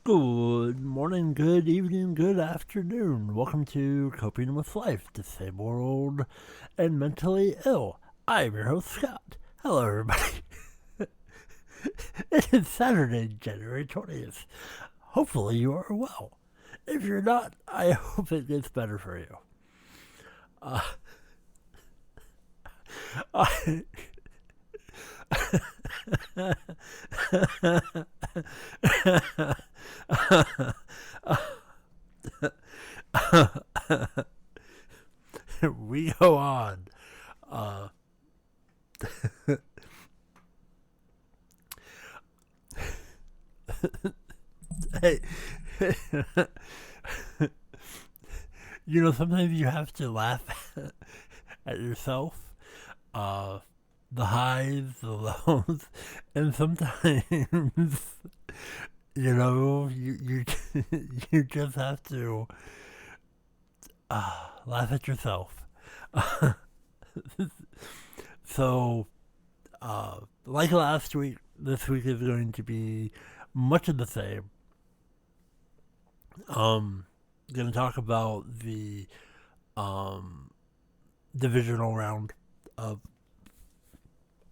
Good morning, good evening, good afternoon. Welcome to Coping with Life, Disabled and Mentally Ill. I'm your host, Scott. Hello, everybody. It is Saturday, January 20th. Hopefully, you are well. If you're not, I hope it gets better for you. I, we go on. Uh, hey, sometimes you have to laugh at yourself. Uh, the highs, the lows, and sometimes, you you just have to laugh at yourself. So, like last week, this week is going to be much of the same. Going to talk about the divisional round of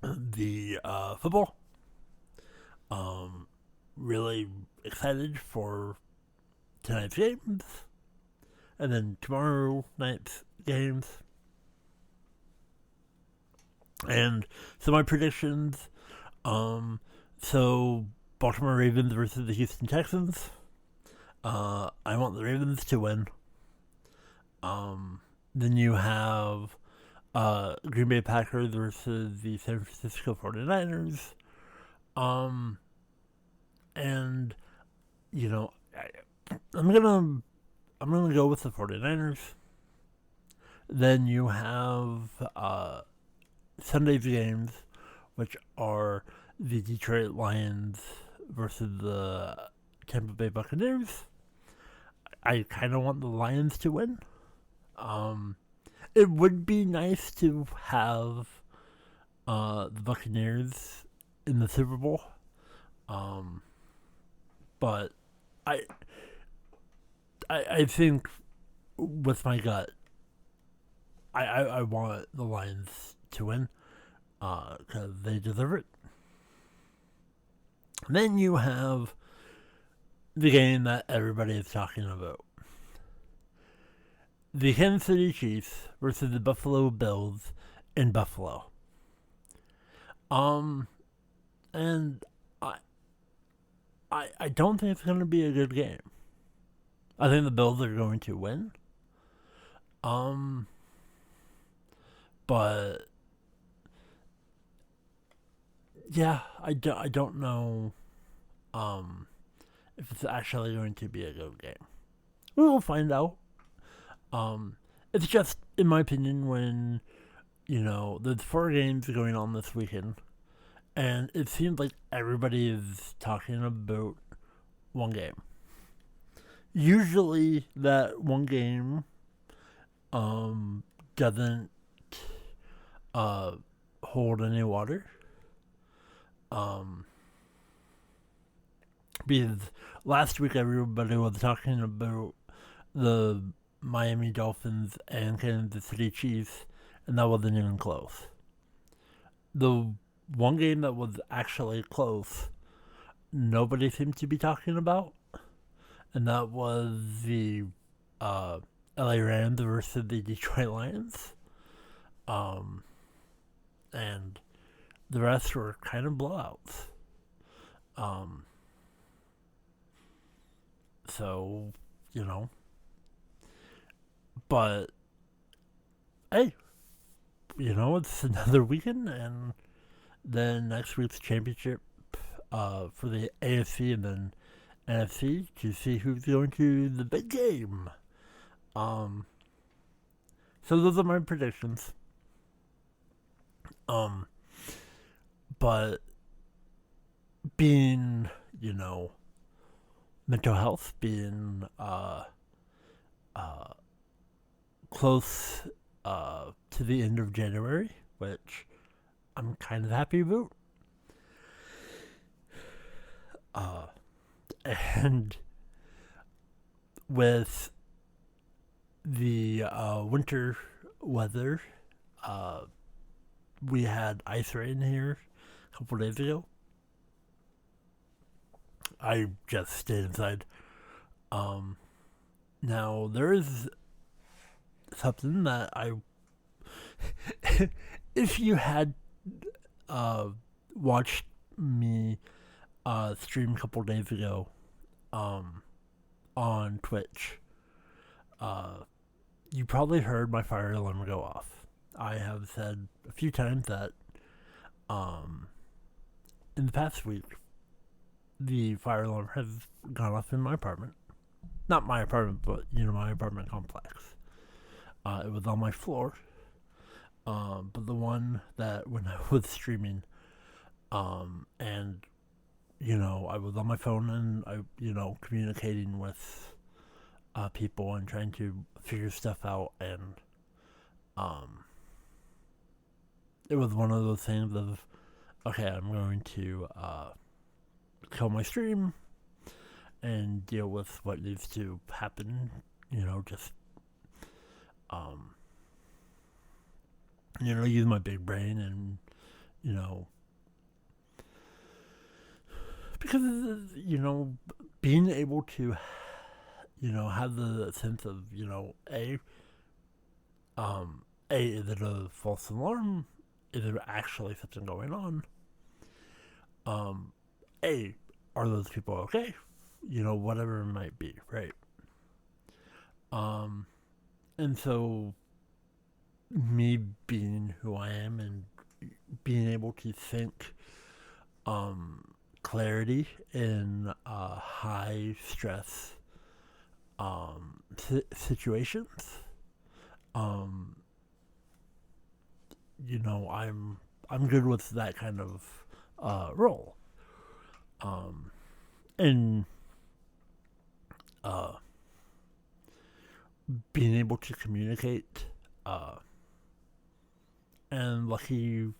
the football. Really excited for tonight's games, and then tomorrow night's games, and so my predictions. So Baltimore Ravens versus the Houston Texans. I want the Ravens to win. Then you have Green Bay Packers versus the San Francisco 49ers. And I'm gonna go with the 49ers. Then you have Sunday's games, which are the Detroit Lions versus the Tampa Bay Buccaneers. I kind of want the Lions to win. It would be nice to have the Buccaneers in the Super Bowl. But I think with my gut, I want the Lions to win because they deserve it. Then you have the game that everybody is talking about. The Kansas City Chiefs versus the Buffalo Bills in Buffalo. And I don't think it's going to be a good game. I think the Bills are going to win. But yeah, I don't know if it's actually going to be a good game. We will find out. It's just, in my opinion, when, there's 4 games going on this weekend, and it seems like everybody is talking about one game. Usually, that one game doesn't hold any water. Because last week everybody was talking about the Miami Dolphins and Kansas City Chiefs, and that wasn't even close. The one game that was actually close, nobody seemed to be talking about, and that was the LA Rams versus the Detroit Lions. And the rest were kind of blowouts. So, but hey, it's another weekend, and then next week's championship for the AFC and then NFC to see who's going to the big game. So those are my predictions. But being, mental health, being close to the end of January, which I'm kind of happy about. And with the winter weather, we had ice rain here a couple days ago. I just stayed inside. Now there is something that I, if you had watched me stream a couple days ago, on Twitch, you probably heard my fire alarm go off. I have said a few times that, in the past week, the fire alarm has gone off in my apartment. Not my apartment, but my apartment complex. It was on my floor, but the one that when I was streaming, and I was on my phone and I communicating with people and trying to figure stuff out, and it was one of those things of, okay, I'm going to kill my stream and deal with what needs to happen, just use my big brain and because being able to have the sense of is it a false alarm? Is there actually something going on? Are those people okay? Whatever it might be, right? And so me being who I am and being able to think clarity in high stress situations, I'm good with that kind of role, and being able to communicate, and lucky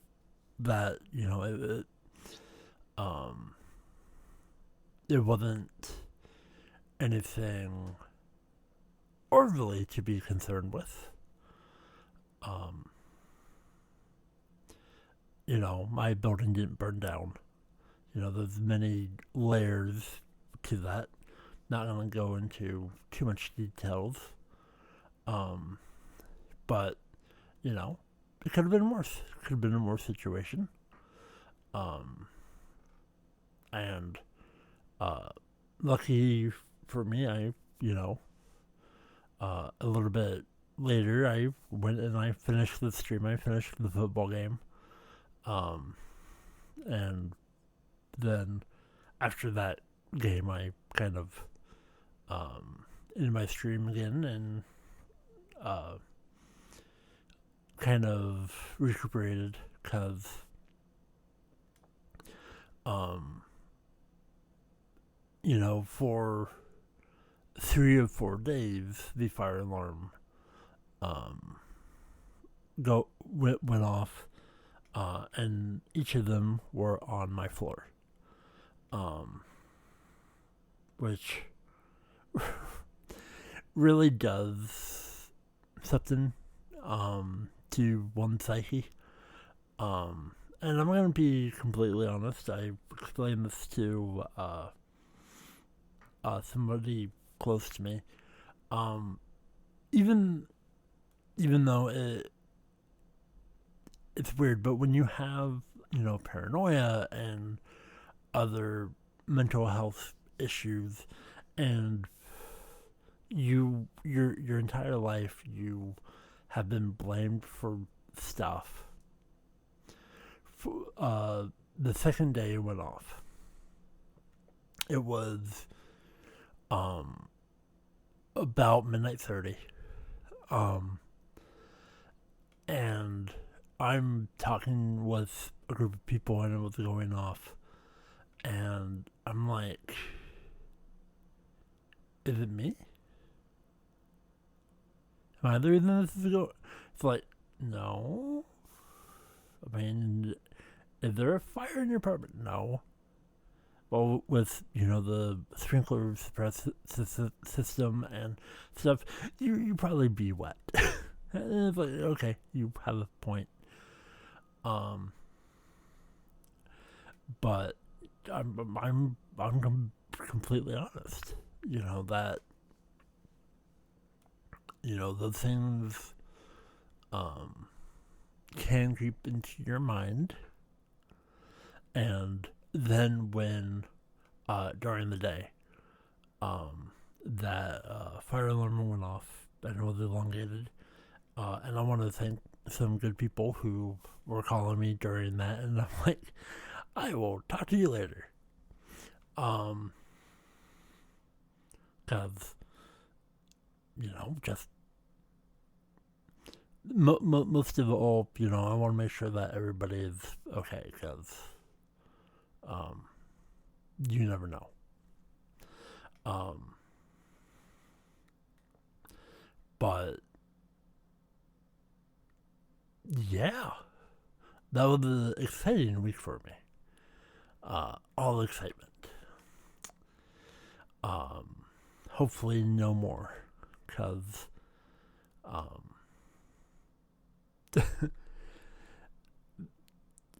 that it wasn't anything overly to be concerned with. My building didn't burn down. There's many layers to that. Not going to go into too much details. But, it could have been worse. It could have been a worse situation. And lucky for me, I, a little bit later, I went and I finished the stream. I finished the football game. And then after that game, I kind of in my stream again and kind of recuperated because for 3 or 4 days the fire alarm went off, and each of them were on my floor, which really does something to one's psyche. And I'm going to be completely honest. I explained this to somebody close to me. Even though it's weird, but when you have paranoia and other mental health issues, and your entire life you have been blamed for stuff. The second day it went off, it was about midnight 30, and I'm talking with a group of people and it was going off, and I'm like, is it me? Am I the reason this is going? It's like, no. I mean, is there a fire in your apartment? No. well, with the sprinkler system and stuff, you probably be wet. And it's like, okay, you have a point. Um, but I'm completely honest. That those things um can creep into your mind, and then when during the day that fire alarm went off and it was elongated, and I want to thank some good people who were calling me during that, and I'm like, I will talk to you later. Because just most of all, I want to make sure that everybody is okay, because um, you never know. Um, but yeah, that was an exciting week for me. All excitement. Hopefully, no more, because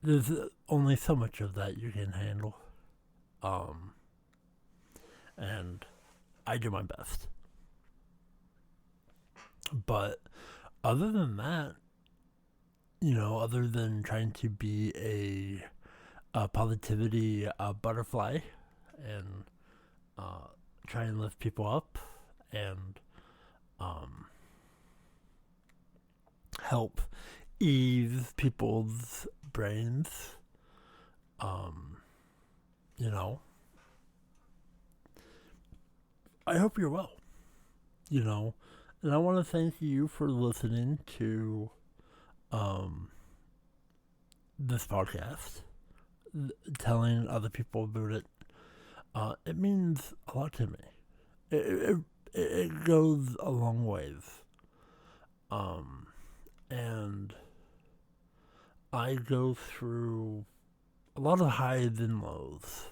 there's only so much of that you can handle. And I do my best. But other than that, other than trying to be a positivity butterfly and try and lift people up and help ease people's brains, you know, I hope you're well, and I want to thank you for listening to this podcast, telling other people about it. It means a lot to me. It goes a long ways. And I go through a lot of highs and lows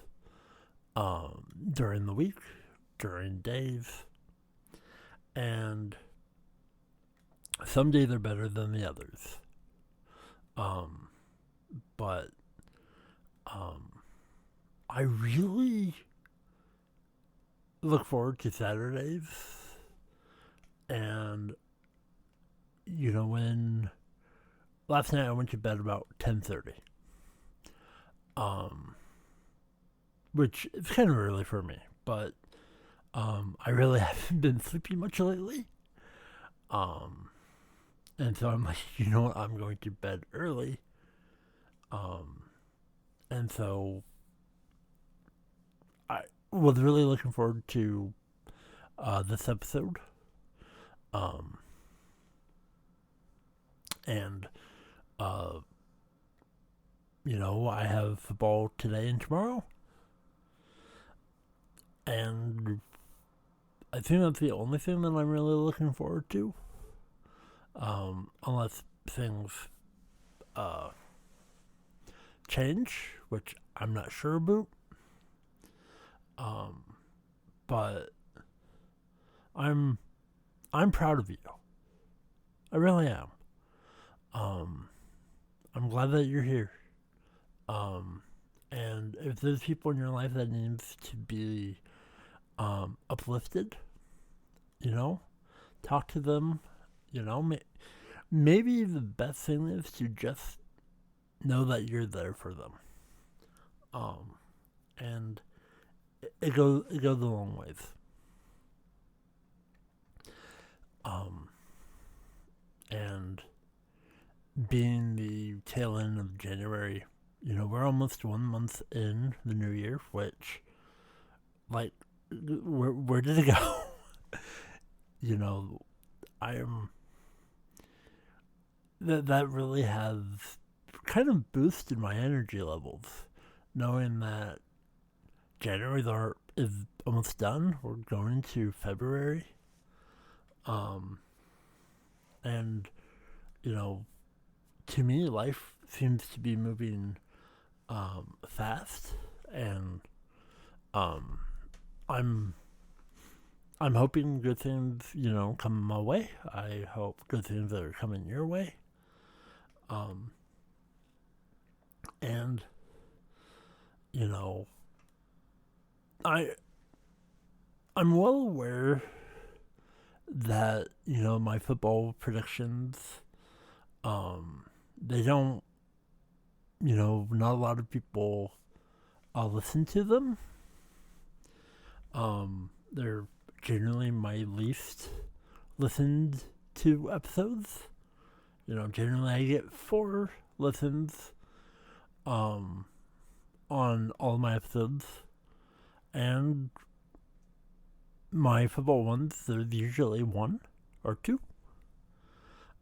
during the week, during days, and some days are better than the others. But I really look forward to Saturdays, and when last night I went to bed about 10:30, which is kind of early for me, but I really haven't been sleeping much lately, and so I'm like, what, I'm going to bed early, and so I was really looking forward to this episode, and I have football today and tomorrow, and I think that's the only thing that I'm really looking forward to, unless things change, which I'm not sure about. But I'm proud of you. I really am. I'm glad that you're here. And if there's people in your life that needs to be uplifted, talk to them. Maybe the best thing is to just know that you're there for them. And it goes a long ways. And being the tail end of January, we're almost 1 month in the new year, which, like, where did it go? I am. That really has kind of boosted my energy levels, knowing that January is almost done. We're going to February. And, to me, life seems to be moving fast, and Um, I'm I'm hoping good things, come my way. I hope good things are coming your way. Um, and you know, I I'm well aware that my football predictions, they don't, not a lot of people listen to them. They're generally my least listened to episodes. Generally I get 4 listens um, on all my episodes, and my football ones, there's usually 1 or 2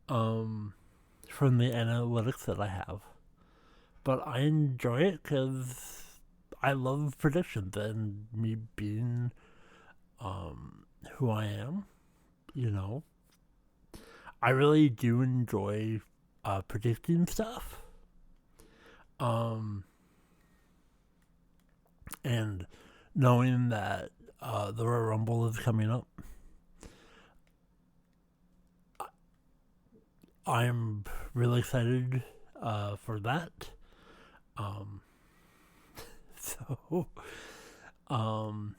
um, from the analytics that I have. But I enjoy it because I love predictions, and me being who I am, you know, I really do enjoy predicting stuff. Um, and knowing that the Royal Rumble is coming up, I'm really excited for that. Um, so, um,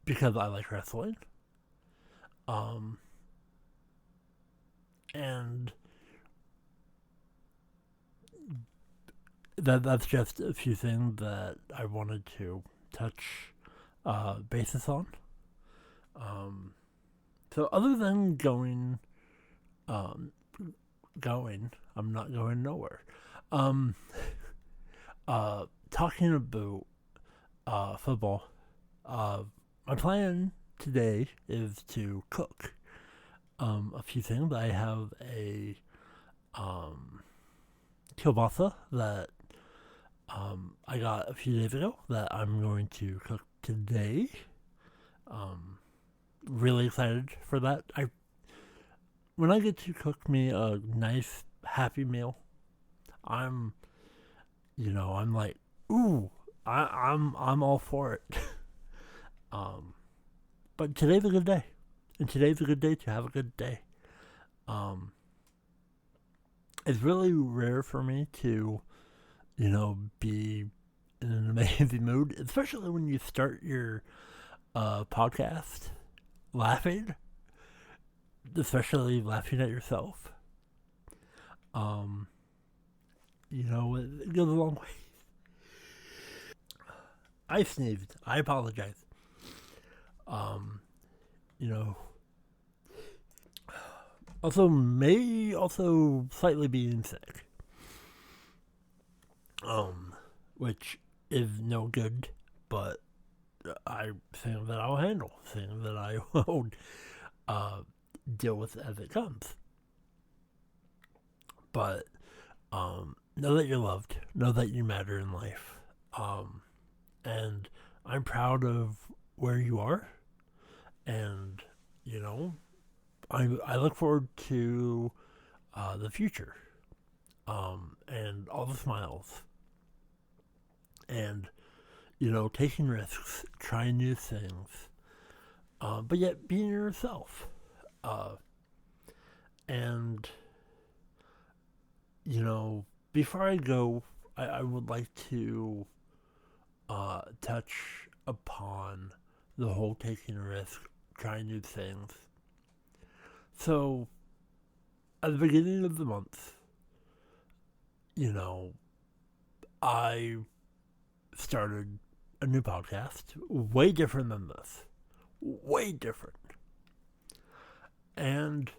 because I like wrestling. Um, and that's just a few things that I wanted to touch basis on. Um, so other than um, I'm not going nowhere. Um, Talking about football, my plan today is to cook a few things. I have a um, kielbasa that I got a few days ago that I'm going to cook today. Um, really excited for that. When I get to cook me a nice happy meal, I'm I'm like, ooh, I'm all for it. um, but today's a good day, and today's a good day to have a good day. Um, it's really rare for me to be in an amazing mood, especially when you start your podcast laughing, especially laughing at yourself. Um, it goes a long way. I sneezed. I apologize. Um, you know, also slightly being sick. Which is no good, but I think that I'll handle. Think that I will uh, deal with it as it comes. But know that you're loved. Know that you matter in life. Um, and I'm proud of where you are. And you know, I look forward to the future. And all the smiles. And taking risks, trying new things, but yet being yourself. Uh, and before I go, I would like to touch upon the whole taking a risk, trying new things. So, at the beginning of the month, you know, I started a new podcast, way different than this. Way different. And,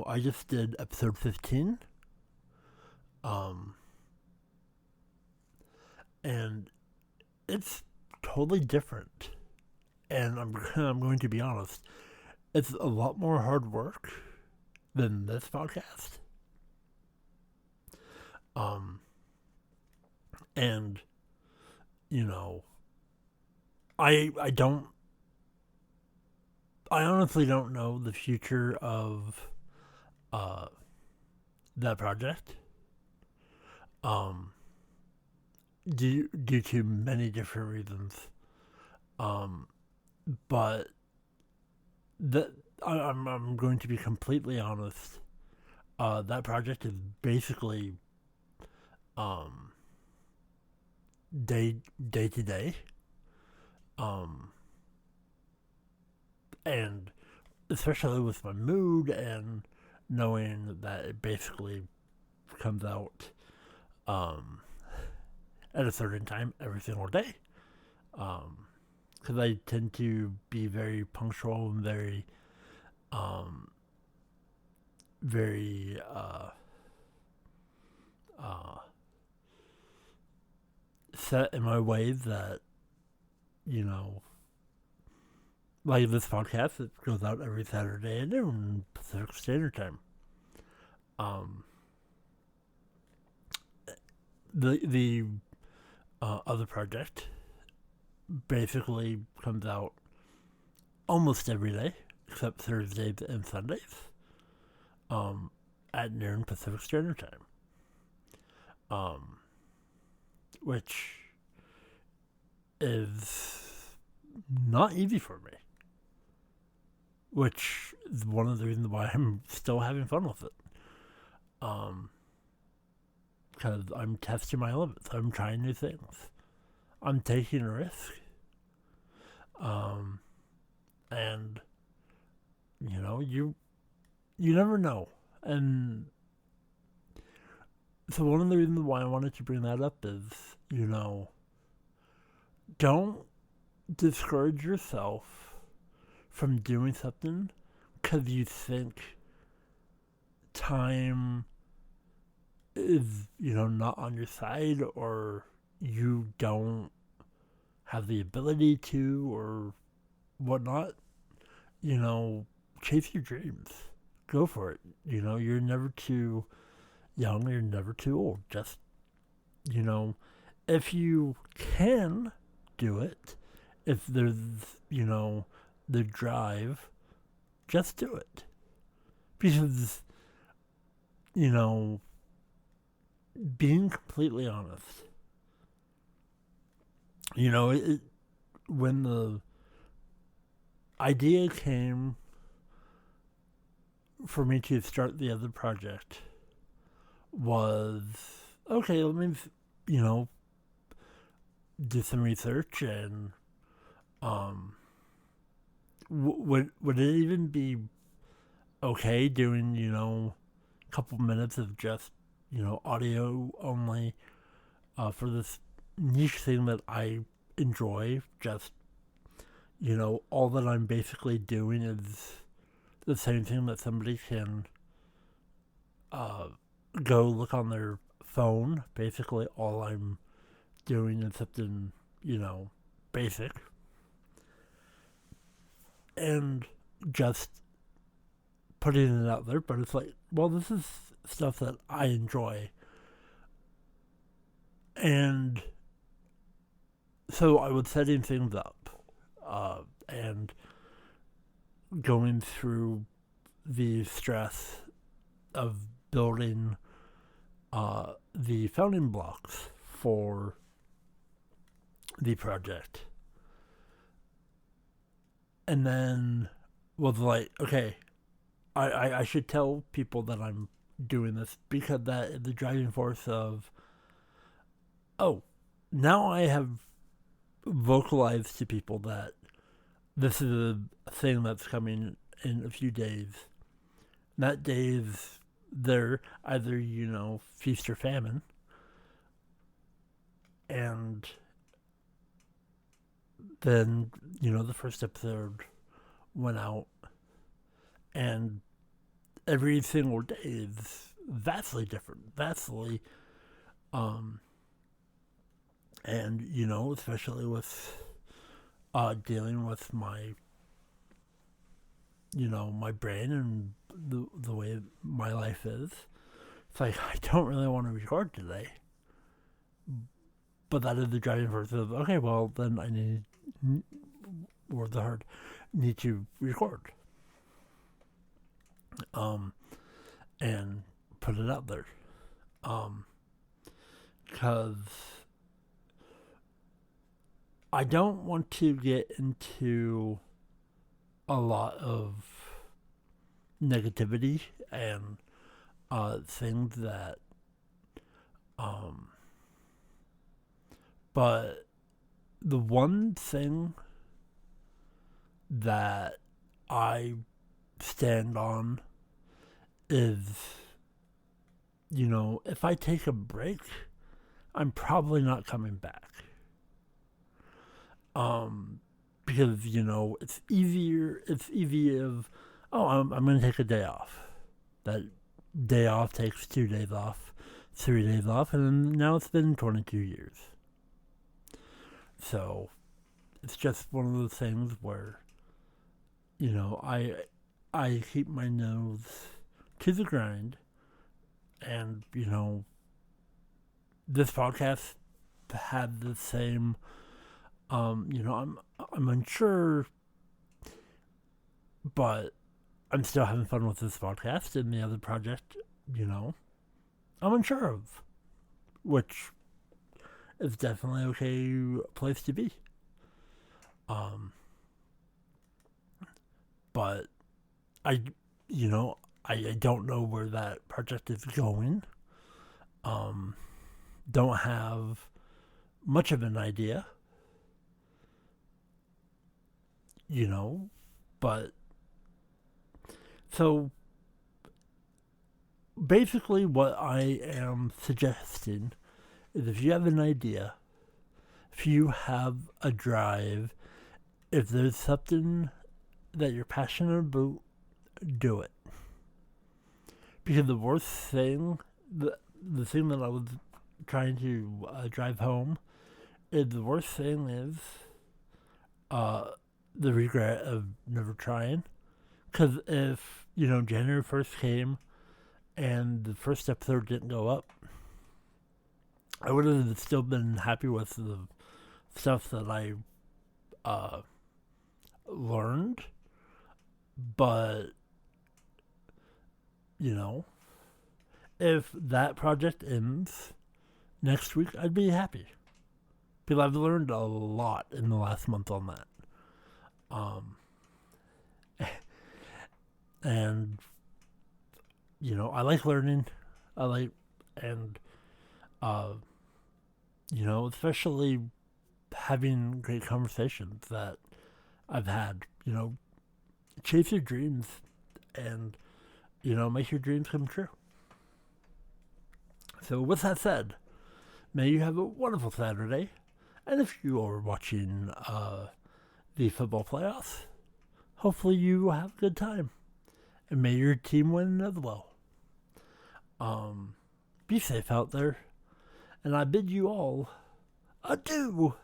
I just did episode 15. Um, and it's totally different. And I'm going to be honest, it's a lot more hard work than this podcast. Um, and you know, I don't, I honestly don't know the future of uh that project. Um, due to many different reasons. Um, but that I'm going to be completely honest. That project is basically um, day to day, um, and especially with my mood and knowing that it basically comes out um, at a certain time every single day. Because I tend to be very punctual and um, very uh, set in my ways that, you know, like this podcast, it goes out every Saturday at noon Pacific Standard Time. Um, the other project basically comes out almost every day except Thursdays and Sundays, um, at noon Pacific Standard Time, um, which is not easy for me. Which is one of the reasons why I'm still having fun with it. Because I'm testing my limits. I'm trying new things. I'm taking a risk. And you know, you never know. And so one of the reasons why I wanted to bring that up is, you know, don't discourage yourself from doing something because you think time is, you know, not on your side, or you don't have the ability to, or whatnot. You know, chase your dreams. Go for it. You know, you're never too young, you're never too old. Just, you know, if you can do it, if there's, you know, the drive, just do it. Because, you know, being completely honest, you know, when the idea came for me to start the other project was, okay, let me, you know, do some research and would it even be okay doing, you know, a couple minutes of just, you know, audio only for this niche thing that I enjoy? Just, you know, all that I'm basically doing is the same thing that somebody can uh, go look on their phone. Basically, all I'm doing is something, you know, basic. And just putting it out there, but it's like, well, this is stuff that I enjoy. And so I was setting things up and going through the stress of building the founding blocks for the project. And then was like, okay, I should tell people that I'm doing this, because that is the driving force of, oh, now I have vocalized to people that this is a thing that's coming in a few days. And that day is there, either, you know, feast or famine. And then, you know, the first episode went out, and every single day is vastly different, and, you know, especially with dealing with my, you know, my brain and the way my life is. It's like, I don't really want to record today, but that is the driving force of, okay, well, then I need to record and put it out there, because I don't want to get into a lot of negativity and things that, um, but the one thing that I stand on is, if I take a break, I'm probably not coming back. Because, it's easy of, oh, I'm going to take a day off. That day off takes 2 days off, 3 days off, and now it's been 22 years. So, it's just one of those things where, I keep my nose to the grind, and, this podcast had the same, I'm unsure, but I'm still having fun with this podcast, and the other project, I'm unsure of, which is definitely okay place to be. But I, I don't know where that project is going. Don't have much of an idea, but so basically what I am suggesting is if you have an idea, if you have a drive, if there's something that you're passionate about, do it. Because the worst thing, the thing that I was trying to drive home, is the worst thing is the regret of never trying. Because if, January 1st came and the first episode didn't go up, I would have still been happy with the stuff that I learned. But, if that project ends next week, I'd be happy. Because I've learned a lot in the last month on that. And, I like learning. Especially having great conversations that I've had, chase your dreams and, make your dreams come true. So with that said, may you have a wonderful Saturday. And if you are watching the football playoffs, hopefully you have a good time. And may your team win as well. Be safe out there. And I bid you all adieu.